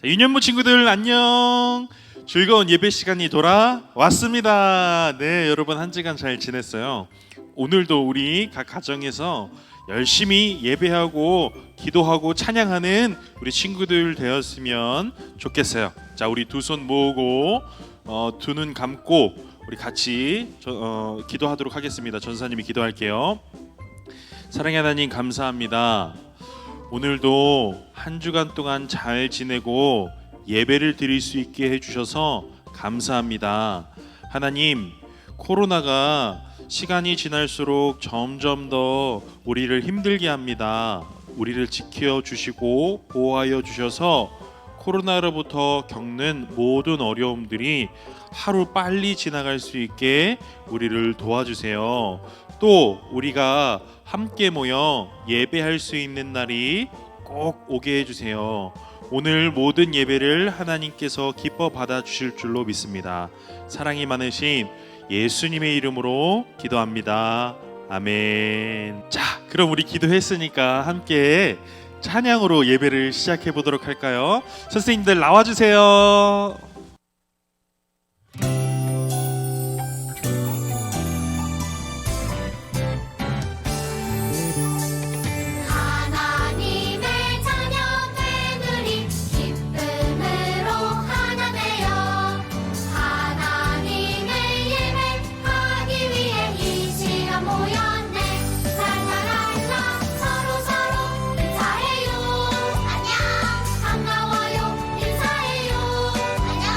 유년부 친구들 안녕. 즐거운 예배 시간이 돌아왔습니다. 네, 여러분 한 주간 잘 지냈어요? 오늘도 우리 각 가정에서 열심히 예배하고 기도하고 찬양하는 우리 친구들 되었으면 좋겠어요. 자, 우리 두 손 모으고 두 눈 감고 우리 같이 기도하도록 하겠습니다. 전사님이 기도할게요. 사랑의 하나님 감사합니다. 오늘도 한 주간 동안 잘 지내고 예배를 드릴 수 있게 해주셔서 감사합니다. 하나님, 코로나가 시간이 지날수록 점점 더 우리를 힘들게 합니다. 우리를 지켜주시고 보호하여 주셔서 코로나로부터 겪는 모든 어려움들이 하루 빨리 지나갈 수 있게 우리를 도와주세요. 또 우리가 함께 모여 예배할 수 있는 날이 꼭 오게 해주세요. 오늘 모든 예배를 하나님께서 기뻐 받아주실 줄로 믿습니다. 사랑이 많으신 예수님의 이름으로 기도합니다. 아멘. 자, 그럼 우리 기도했으니까 함께 찬양으로 예배를 시작해 보도록 할까요? 선생님들 나와주세요. 반가워요 인사해요. 안녕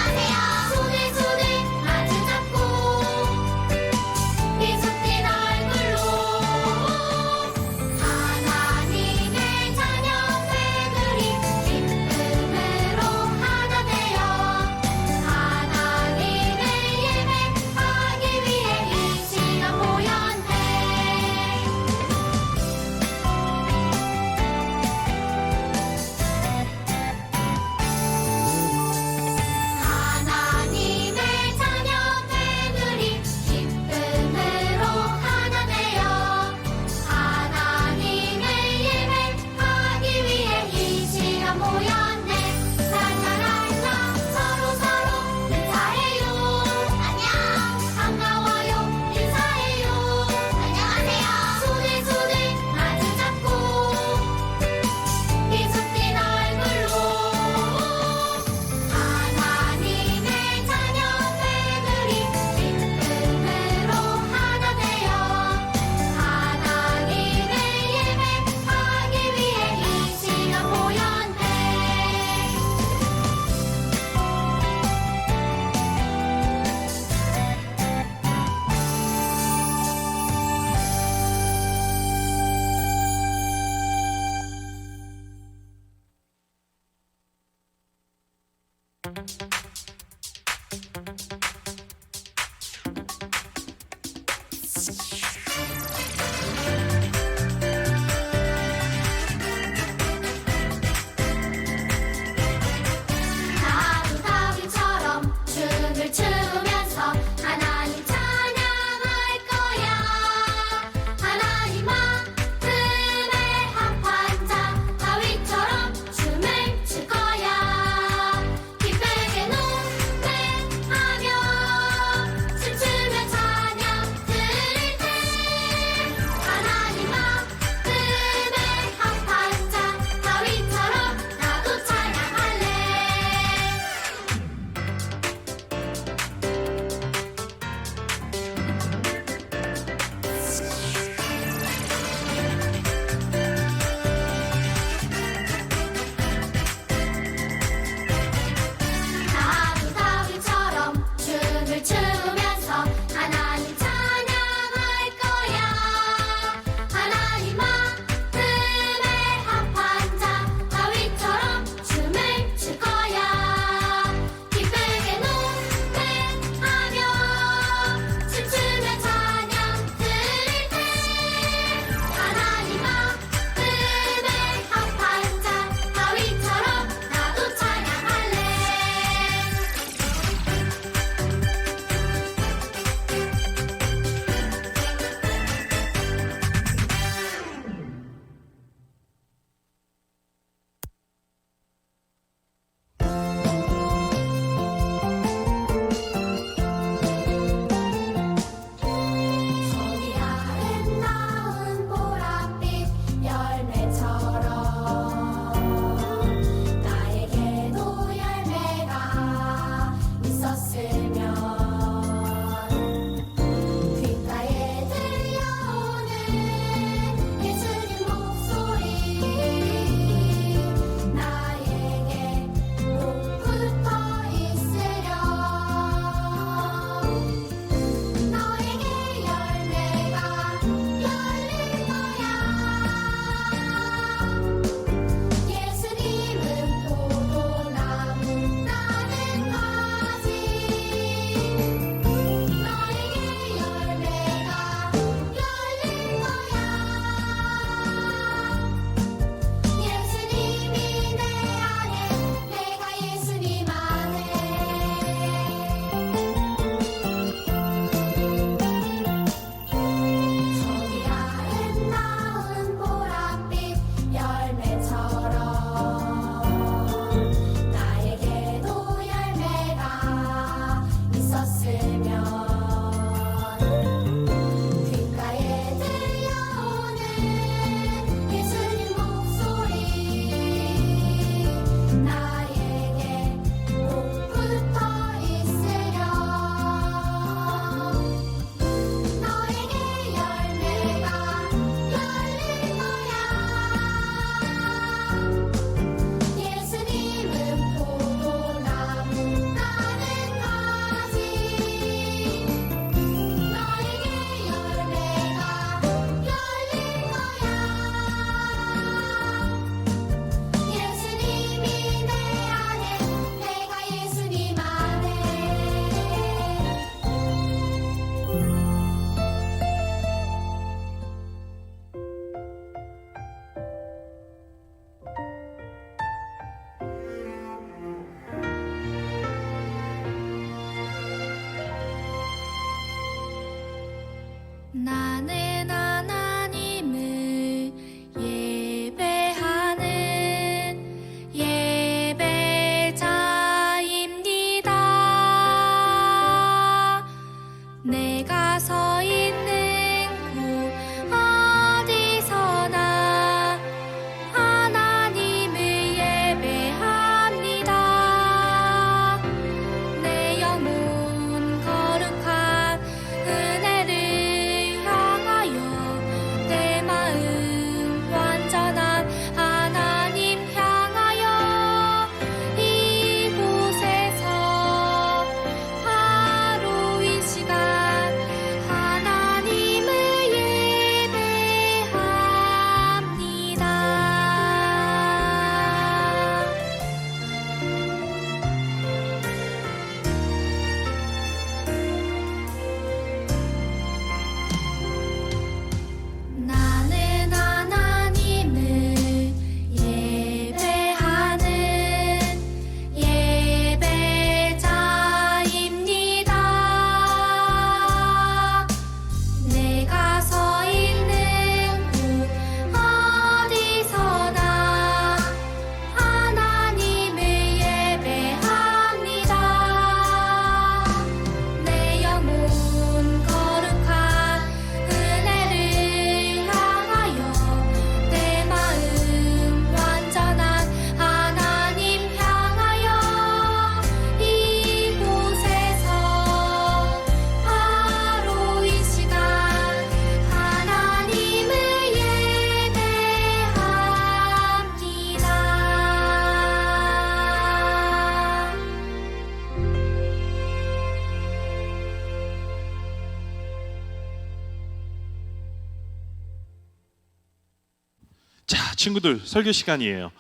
자, 친구들 설교 시간이에요.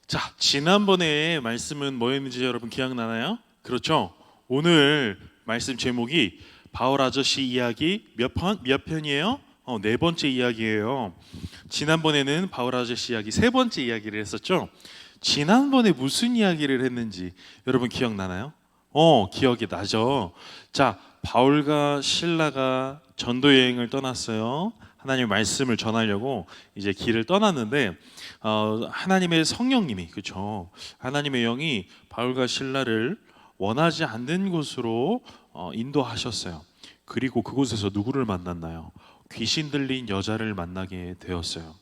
자, 지난번에 말씀은 뭐였는지 여러분 기억나나요? 그렇죠? 오늘 말씀 제목이 바울 아저씨 이야기 몇 편이에요? 네 번째 이야기예요. 지난번에는 바울 아저씨 이야기 세 번째 이야기를 했었죠? 지난번에 무슨 이야기를 했는지 여러분 기억나나요? 기억이 나죠? 자, 바울과 실라가 전도 여행을 떠났어요. 하나님의 말씀을 전하려고 이제 길을 떠났는데 하나님의 성령님이, 그렇죠? 하나님의 영이 바울과 실라를 원하지 않는 곳으로 인도하셨어요. 그리고 그곳에서 누구를 만났나요? 귀신 들린 여자를 만나게 되었어요.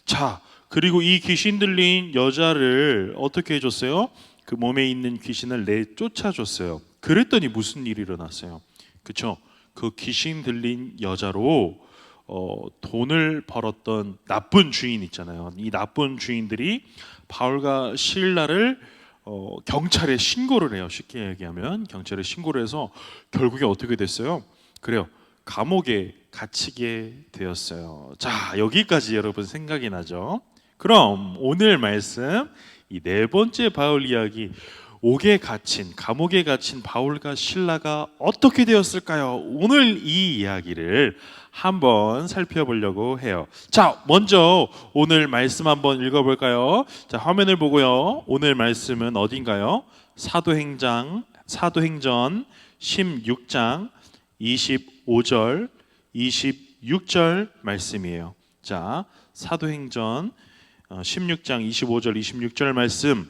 자, 그리고 이 귀신 들린 여자를 어떻게 해줬어요? 그 몸에 있는 귀신을 내쫓아줬어요. 그랬더니 무슨 일이 일어났어요? 그렇죠? 그 귀신 들린 여자로 돈을 벌었던 나쁜 주인 있잖아요. 이 나쁜 주인들이 바울과 실라를 경찰에 신고를 해요. 쉽게 얘기하면 경찰에 신고를 해서 결국에 어떻게 됐어요? 그래요, 감옥에 갇히게 되었어요. 자, 여기까지 여러분 생각이 나죠? 그럼 오늘 말씀 이 네 번째 바울 이야기, 감옥에 갇힌 바울과 실라가 어떻게 되었을까요? 오늘 이 이야기를 한번 살펴보려고 해요. 자, 먼저 오늘 말씀 한번 읽어볼까요? 자, 화면을 보고요. 오늘 말씀은 어딘가요? 사도행전 16장 25절 26절 말씀이에요. 자, 사도행전 16장 25절 26절 말씀,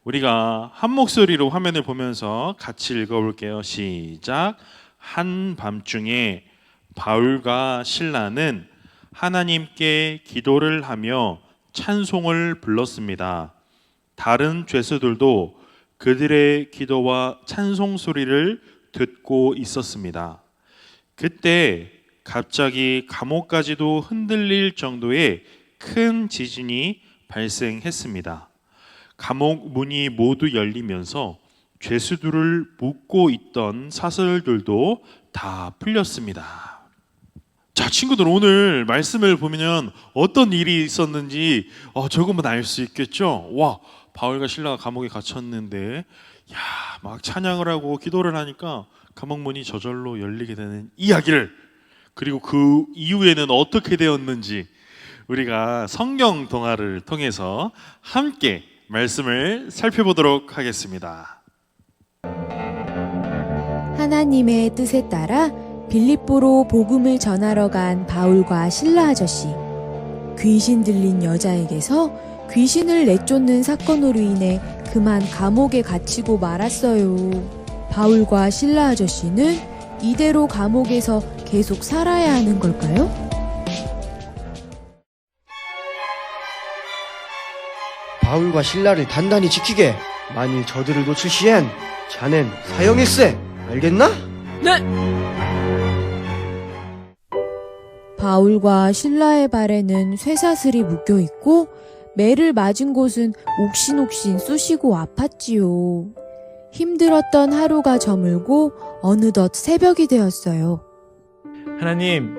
우리가 한 목소리로 화면을 보면서 같이 읽어볼게요. 시작. 한밤중에 바울과 실라는 하나님께 기도를 하며 찬송을 불렀습니다. 다른 죄수들도 그들의 기도와 찬송 소리를 듣고 있었습니다. 그때 갑자기 감옥까지도 흔들릴 정도의 큰 지진이 발생했습니다. 감옥 문이 모두 열리면서 죄수들을 묶고 있던 사슬들도 다 풀렸습니다. 자, 친구들, 오늘 말씀을 보면 어떤 일이 있었는지 조금은 알 수 있겠죠? 와, 바울과 실라가 감옥에 갇혔는데 막 찬양을 하고 기도를 하니까 감옥 문이 저절로 열리게 되는 이야기를, 그리고 그 이후에는 어떻게 되었는지 우리가 성경 동화를 통해서 함께 말씀을 살펴보도록 하겠습니다. 하나님의 뜻에 따라 빌립보로 복음을 전하러 간 바울과 실라 아저씨. 귀신 들린 여자에게서 귀신을 내쫓는 사건으로 인해 그만 감옥에 갇히고 말았어요. 바울과 실라 아저씨는 이대로 감옥에서 계속 살아야 하는 걸까요? 바울과 실라를 단단히 지키게. 만일 저들을 놓칠 시엔 자넨 사형일세. 알겠나? 네! 바울과 실라의 발에는 쇠사슬이 묶여 있고 매를 맞은 곳은 옥신옥신 쑤시고 아팠지요. 힘들었던 하루가 저물고 어느덧 새벽이 되었어요. 하나님,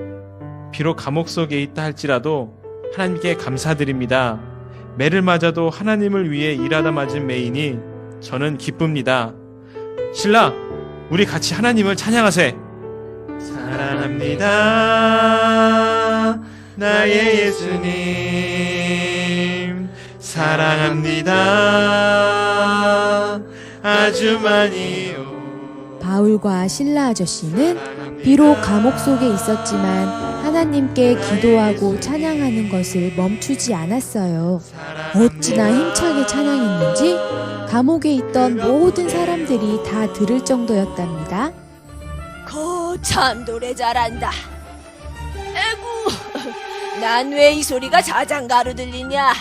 비록 감옥 속에 있다 할지라도 하나님께 감사드립니다. 매를 맞아도 하나님을 위해 일하다 맞은 매이니 저는 기쁩니다. 신라, 우리 같이 하나님을 찬양하세. 사랑합니다, 나의 예수님. 사랑합니다, 아주 많이요. 바울과 실라 아저씨는 비록 감옥 속에 있었지만 하나님께 기도하고 찬양하는 것을 멈추지 않았어요. 어찌나 힘차게 찬양했는지 감옥에 있던 모든 사람들이 다 들을 정도였답니다. 거참 노래 잘한다. 에구, 난 왜 이 소리가 자장가로 들리냐?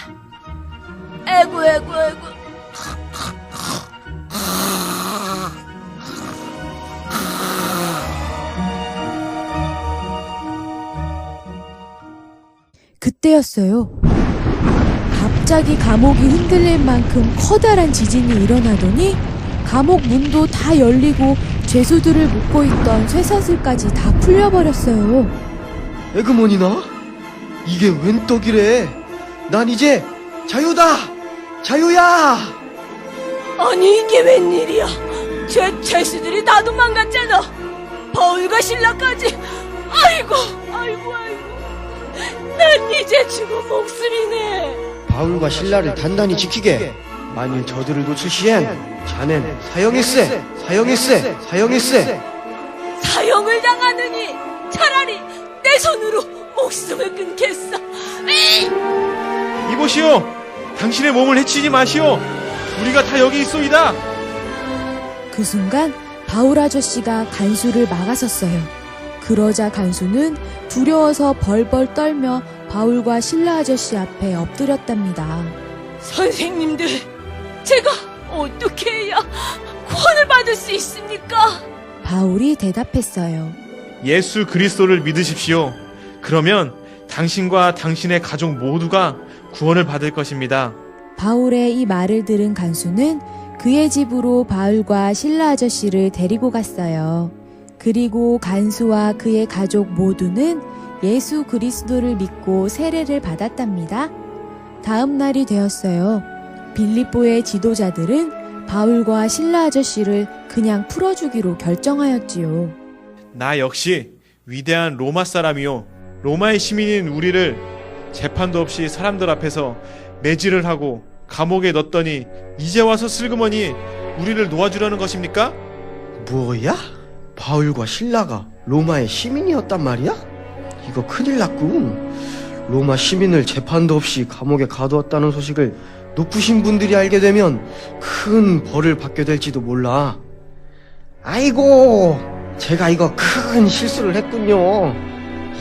에구. 그때였어요. 갑자기 감옥이 흔들릴 만큼 커다란 지진이 일어나더니 감옥 문도 다 열리고 죄수들을 묶고 있던 쇠사슬까지 다 풀려버렸어요. 에그머니나? 이게 웬 떡이래? 난 이제 자유다! 자유야! 아니 이게 웬일이야? 제 죄수들이 다 도망갔잖아. 바울과 신라까지. 아이고. 난 이제 죽은 목숨이네. 바울과 신라를 단단히 지키게. 만일 저들을 놓칠 시엔 자넨 사형일세. 사형을 당하느니 차라리 내 손으로 목숨을 끊겠어. 이보시오. 당신의 몸을 해치지 마시오. 우리가 다 여기 있소이다. 그 순간 바울 아저씨가 간수를 막아섰어요. 그러자 간수는 두려워서 벌벌 떨며 바울과 신라 아저씨 앞에 엎드렸답니다. 선생님들, 제가 어떻게 해야 구원을 받을 수 있습니까? 바울이 대답했어요. 예수 그리스도를 믿으십시오. 그러면 당신과 당신의 가족 모두가 구원을 받을 것입니다. 바울의 이 말을 들은 간수는 그의 집으로 바울과 신라 아저씨를 데리고 갔어요. 그리고 간수와 그의 가족 모두는 예수 그리스도를 믿고 세례를 받았답니다. 다음 날이 되었어요. 빌립보의 지도자들은 바울과 신라 아저씨를 그냥 풀어주기로 결정하였지요. 나 역시 위대한 로마 사람이요. 로마의 시민인 우리를 재판도 없이 사람들 앞에서 매질을 하고 감옥에 넣었더니 이제 와서 슬그머니 우리를 놓아주려는 것입니까? 뭐야? 바울과 신라가 로마의 시민이었단 말이야? 이거 큰일 났군. 로마 시민을 재판도 없이 감옥에 가두었다는 소식을 높으신 분들이 알게 되면 큰 벌을 받게 될지도 몰라. 아이고, 제가 이거 큰 실수를 했군요.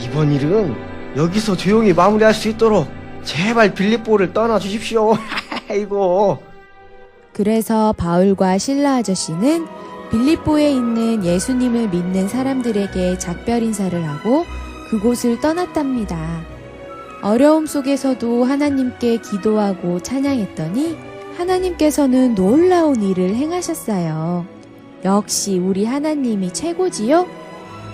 이번 일은 여기서 조용히 마무리할 수 있도록 제발 빌립보를 떠나 주십시오. 아이고. 그래서 바울과 신라 아저씨는 빌립보에 있는 예수님을 믿는 사람들에게 작별 인사를 하고 그곳을 떠났답니다. 어려움 속에서도 하나님께 기도하고 찬양했더니 하나님께서는 놀라운 일을 행하셨어요. 역시 우리 하나님이 최고지요?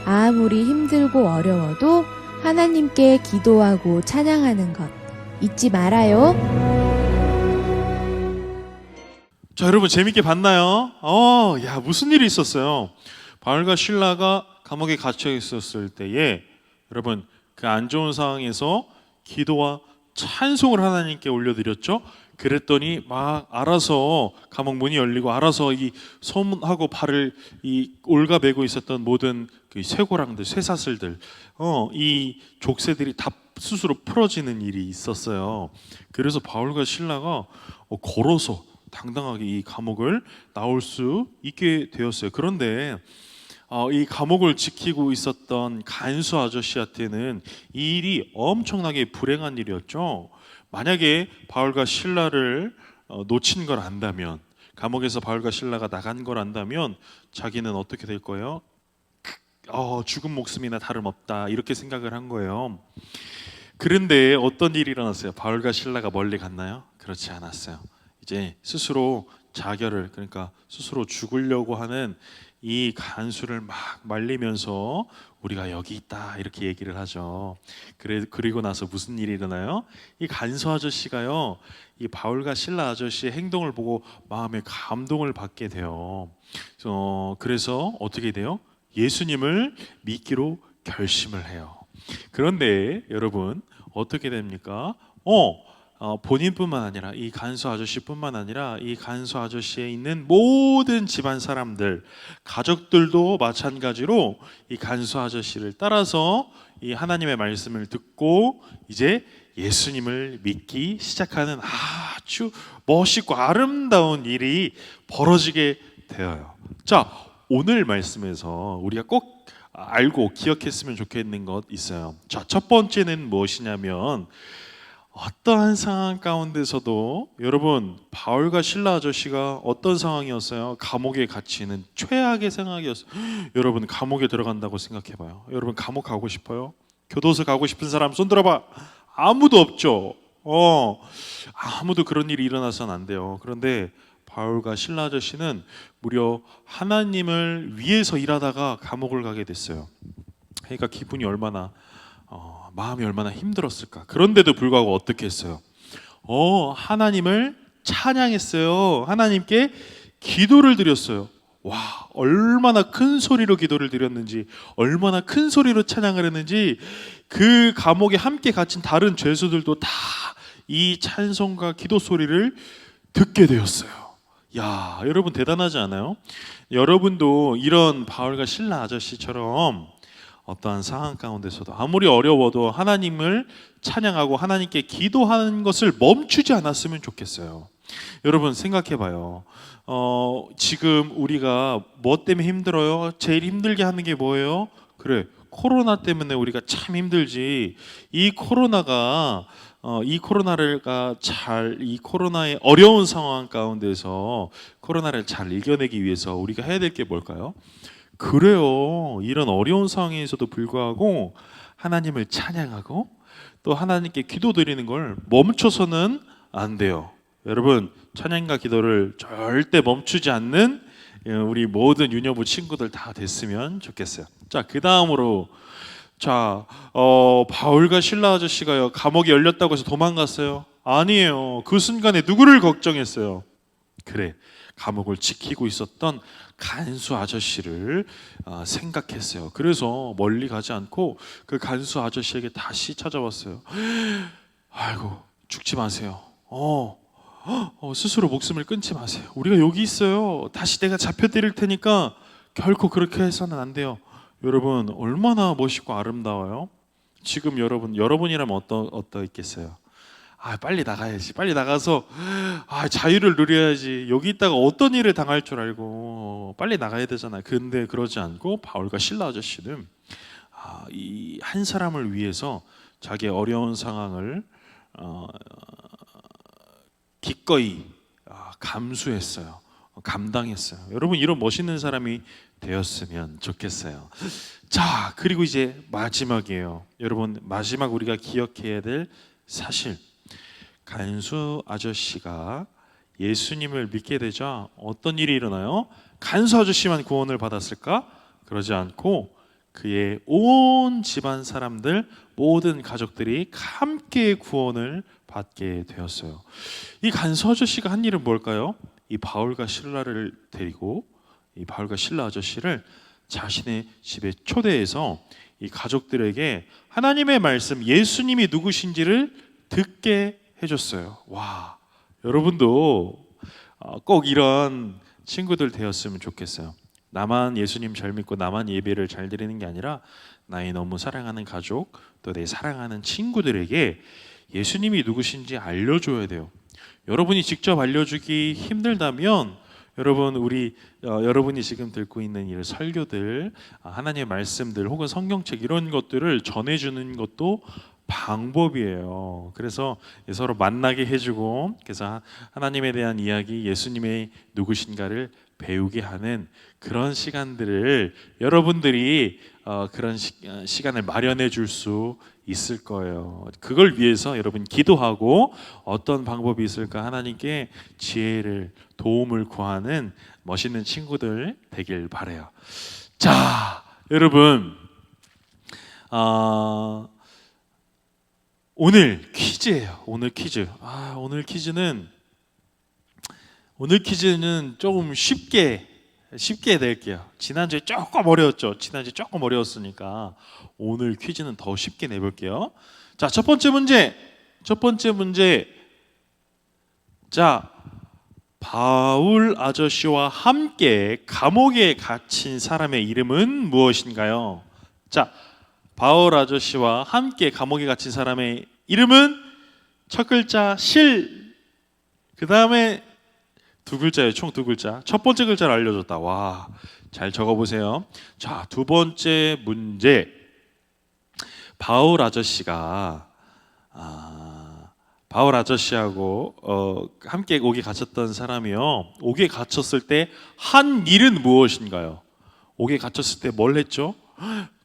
아무리 힘들고 어려워도 하나님께 기도하고 찬양하는 것 잊지 말아요. 자, 여러분 재밌게 봤나요? 야, 무슨 일이 있었어요? 바울과 신라가 감옥에 갇혀 있었을 때에 여러분 그 안 좋은 상황에서 기도와 찬송을 하나님께 올려드렸죠. 그랬더니 막 알아서 감옥 문이 열리고 알아서 이 손하고 발을 이 올가매고 있었던 모든 그 쇠고랑들, 쇠사슬들, 이 족쇄들이 다 스스로 풀어지는 일이 있었어요. 그래서 바울과 신라가 걸어서 당당하게 이 감옥을 나올 수 있게 되었어요. 그런데 이 감옥을 지키고 있었던 간수 아저씨한테는 이 일이 엄청나게 불행한 일이었죠. 만약에 바울과 신라를 놓친 걸 안다면, 감옥에서 바울과 신라가 나간 걸 안다면 자기는 어떻게 될 거예요? 죽은 목숨이나 다름없다 이렇게 생각을 한 거예요. 그런데 어떤 일이 일어났어요? 바울과 신라가 멀리 갔나요? 그렇지 않았어요. 이제 스스로 자결을, 그러니까 스스로 죽으려고 하는 이 간수를 막 말리면서 우리가 여기 있다 이렇게 얘기를 하죠. 그리고 나서 무슨 일이 일어나요? 이 간수 아저씨가요, 이 바울과 신라 아저씨의 행동을 보고 마음에 감동을 받게 돼요. 그래서 어떻게 돼요? 예수님을 믿기로 결심을 해요. 그런데 여러분 어떻게 됩니까? 본인뿐만 아니라 이 간수 아저씨뿐만 아니라 이 간수 아저씨에 있는 모든 집안 사람들, 가족들도 마찬가지로 이 간수 아저씨를 따라서 이 하나님의 말씀을 듣고 이제 예수님을 믿기 시작하는 아주 멋있고 아름다운 일이 벌어지게 되어요. 자, 오늘 말씀에서 우리가 꼭 알고 기억했으면 좋겠는 것 있어요. 자, 첫 번째는 무엇이냐면 어떠한 상황 가운데서도 여러분 바울과 신라 아저씨가 어떤 상황이었어요? 감옥에 갇히는 최악의 상황이었어요. 여러분 감옥에 들어간다고 생각해봐요. 여러분 감옥 가고 싶어요? 교도소 가고 싶은 사람 손 들어봐. 아무도 없죠. 아무도 그런 일이 일어나서는 안 돼요. 그런데 바울과 신라 아저씨는 무려 하나님을 위해서 일하다가 감옥을 가게 됐어요. 그러니까 기분이 얼마나 마음이 얼마나 힘들었을까. 그런데도 불구하고 어떻게 했어요? 하나님을 찬양했어요. 하나님께 기도를 드렸어요. 와, 얼마나 큰 소리로 기도를 드렸는지, 얼마나 큰 소리로 찬양을 했는지 그 감옥에 함께 갇힌 다른 죄수들도 다 이 찬송과 기도 소리를 듣게 되었어요. 야, 여러분 대단하지 않아요? 여러분도 이런 바울과 실라 아저씨처럼 어떠한 상황 가운데서도 아무리 어려워도 하나님을 찬양하고 하나님께 기도하는 것을 멈추지 않았으면 좋겠어요. 여러분 생각해봐요. 지금 우리가 뭐 때문에 힘들어요? 제일 힘들게 하는 게 뭐예요? 그래, 코로나 때문에 우리가 참 힘들지. 이 코로나의 어려운 상황 가운데서 코로나를 잘 이겨내기 위해서 우리가 해야 될 게 뭘까요? 그래요. 이런 어려운 상황에서도 불구하고 하나님을 찬양하고 또 하나님께 기도드리는 걸 멈춰서는 안 돼요. 여러분, 찬양과 기도를 절대 멈추지 않는 우리 모든 유녀부 친구들 다 됐으면 좋겠어요. 자, 그 다음으로 바울과 실라 아저씨가요, 감옥이 열렸다고 해서 도망갔어요? 아니에요. 그 순간에 누구를 걱정했어요? 그래, 감옥을 지키고 있었던 간수 아저씨를 생각했어요. 그래서 멀리 가지 않고 그 간수 아저씨에게 다시 찾아왔어요. 아이고, 죽지 마세요. 스스로 목숨을 끊지 마세요. 우리가 여기 있어요. 다시 내가 잡혀드릴 테니까 결코 그렇게 해서는 안 돼요. 여러분, 얼마나 멋있고 아름다워요. 지금 여러분이라면 어떠했겠어요? 빨리 나가야지. 빨리 나가서 자유를 누려야지. 여기 있다가 어떤 일을 당할 줄 알고 빨리 나가야 되잖아요. 근데 그러지 않고 바울과 실라 아저씨는 이 한 사람을 위해서 자기의 어려운 상황을 기꺼이 감수했어요. 감당했어요. 여러분, 이런 멋있는 사람이 되었으면 좋겠어요. 자, 그리고 이제 마지막이에요. 여러분, 마지막 우리가 기억해야 될 사실, 간수 아저씨가 예수님을 믿게 되자 어떤 일이 일어나요? 간수 아저씨만 구원을 받았을까? 그러지 않고 그의 온 집안 사람들, 모든 가족들이 함께 구원을 받게 되었어요. 이 간수 아저씨가 한 일은 뭘까요? 이 바울과 실라를 데리고 이 바울과 실라 아저씨를 자신의 집에 초대해서 이 가족들에게 하나님의 말씀, 예수님이 누구신지를 듣게 해줬어요. 와, 여러분도 꼭 이런 친구들 되었으면 좋겠어요. 나만 예수님 잘 믿고 나만 예배를 잘 드리는 게 아니라 나의 너무 사랑하는 가족, 또 내 사랑하는 친구들에게 예수님이 누구신지 알려줘야 돼요. 여러분이 직접 알려주기 힘들다면 여러분이 지금 듣고 있는 이 설교들, 하나님의 말씀들 혹은 성경책 이런 것들을 전해주는 것도 방법이에요. 그래서 서로 만나게 해주고, 그래서 하나님에 대한 이야기, 예수님의 누구신가를 배우게 하는 그런 시간들을 여러분들이 그런 시간을 마련해 줄 수 있을 거예요. 그걸 위해서 여러분 기도하고 어떤 방법이 있을까 하나님께 지혜를, 도움을 구하는 멋있는 친구들 되길 바라요. 자, 여러분, 오늘 퀴즈예요. 오늘 퀴즈는 조금 쉽게 낼게요. 지난주에 조금 어려웠으니까 오늘 퀴즈는 더 쉽게 내볼게요. 자, 첫 번째 문제. 자, 바울 아저씨와 함께 감옥에 갇힌 사람의 이름은 무엇인가요? 자, 바울 아저씨와 함께 감옥에 갇힌 사람의 이름은 첫 글자 실, 그 다음에 두 글자예요. 총 두 글자. 첫 번째 글자를 알려줬다. 와, 잘 적어보세요. 자, 두 번째 문제. 바울 아저씨하고 함께 옥에 갇혔던 사람이요, 옥에 갇혔을 때 한 일은 무엇인가요? 옥에 갇혔을 때 뭘 했죠?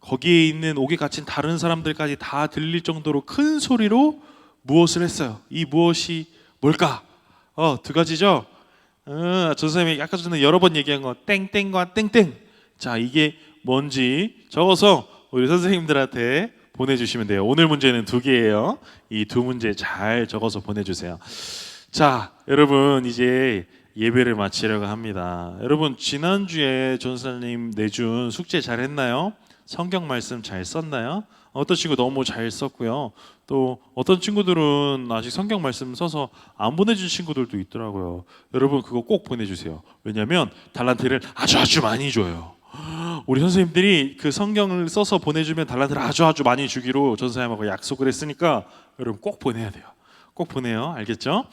거기에 있는 옥에 갇힌 다른 사람들까지 다 들릴 정도로 큰 소리로 무엇을 했어요? 이 무엇이 뭘까? 두 가지죠. 저 선생님이 아까 전에 여러 번 얘기한 거 땡땡과 땡땡. 자, 이게 뭔지 적어서 우리 선생님들한테 보내주시면 돼요. 오늘 문제는 2개예요. 이 2문제 잘 적어서 보내주세요. 자, 여러분 이제 예배를 마치려고 합니다. 여러분 지난주에 전사님 내준 숙제 잘 했나요? 성경 말씀 잘 썼나요? 어떤 친구 너무 잘 썼고요. 또 어떤 친구들은 아직 성경 말씀 써서 안 보내준 친구들도 있더라고요. 여러분 그거 꼭 보내주세요. 왜냐하면 달란트를 아주 많이 줘요. 우리 선생님들이 그 성경을 써서 보내주면 달란트를 아주 많이 주기로 전사님하고 약속을 했으니까 여러분 꼭 보내야 돼요. 꼭 보내요. 알겠죠?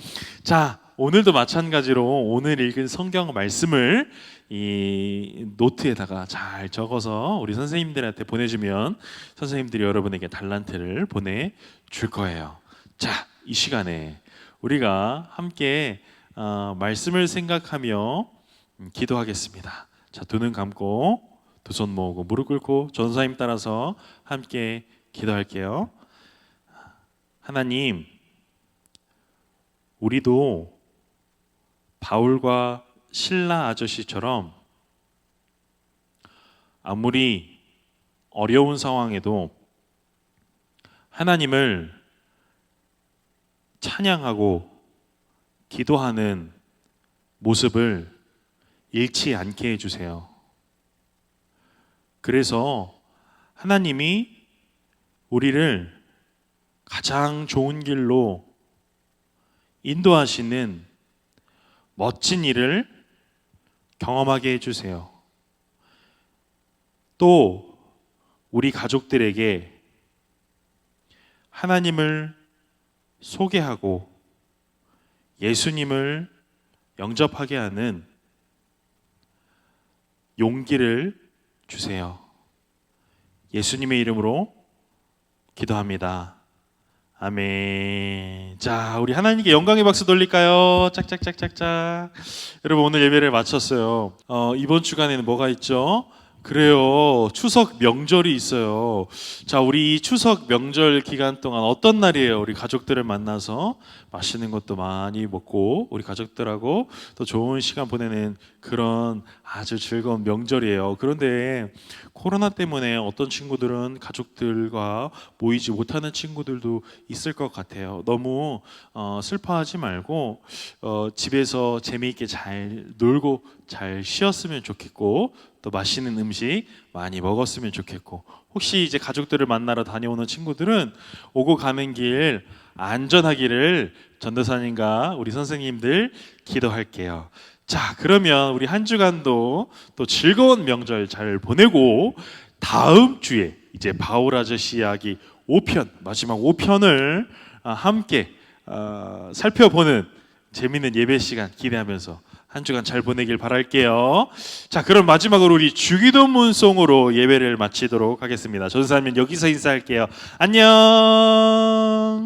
자, 오늘도 마찬가지로 오늘 읽은 성경 말씀을 이 노트에다가 잘 적어서 우리 선생님들한테 보내주면 선생님들이 여러분에게 달란트를 보내줄 거예요. 자, 이 시간에 우리가 함께 말씀을 생각하며 기도하겠습니다. 자, 두 눈 감고 두 손 모으고 무릎 꿇고 전사님 따라서 함께 기도할게요. 하나님, 우리도 바울과 신라 아저씨처럼 아무리 어려운 상황에도 하나님을 찬양하고 기도하는 모습을 잃지 않게 해주세요. 그래서 하나님이 우리를 가장 좋은 길로 인도하시는 멋진 일을 경험하게 해주세요. 또 우리 가족들에게 하나님을 소개하고 예수님을 영접하게 하는 용기를 주세요. 예수님의 이름으로 기도합니다. 아멘. 자, 우리 하나님께 영광의 박수 돌릴까요? 짝짝짝짝짝. 여러분 오늘 예배를 마쳤어요. 이번 주간에는 뭐가 있죠? 그래요. 추석 명절이 있어요. 자, 우리 이 추석 명절 기간 동안 어떤 날이에요? 우리 가족들을 만나서 맛있는 것도 많이 먹고 우리 가족들하고 또 좋은 시간 보내는 그런 아주 즐거운 명절이에요. 그런데 코로나 때문에 어떤 친구들은 가족들과 모이지 못하는 친구들도 있을 것 같아요. 너무 슬퍼하지 말고 집에서 재미있게 잘 놀고 잘 쉬었으면 좋겠고 또 맛있는 음식 많이 먹었으면 좋겠고 혹시 이제 가족들을 만나러 다녀오는 친구들은 오고 가는 길 안전하기를 전도사님과 우리 선생님들 기도할게요. 자, 그러면 우리 한 주간도 또 즐거운 명절 잘 보내고 다음 주에 이제 바울 아저씨 이야기 5편 마지막 5편을 함께 살펴보는 재미있는 예배 시간 기대하면서 한 주간 잘 보내길 바랄게요. 자, 그럼 마지막으로 우리 주기도문송으로 예배를 마치도록 하겠습니다. 전사님 여기서 인사할게요. 안녕.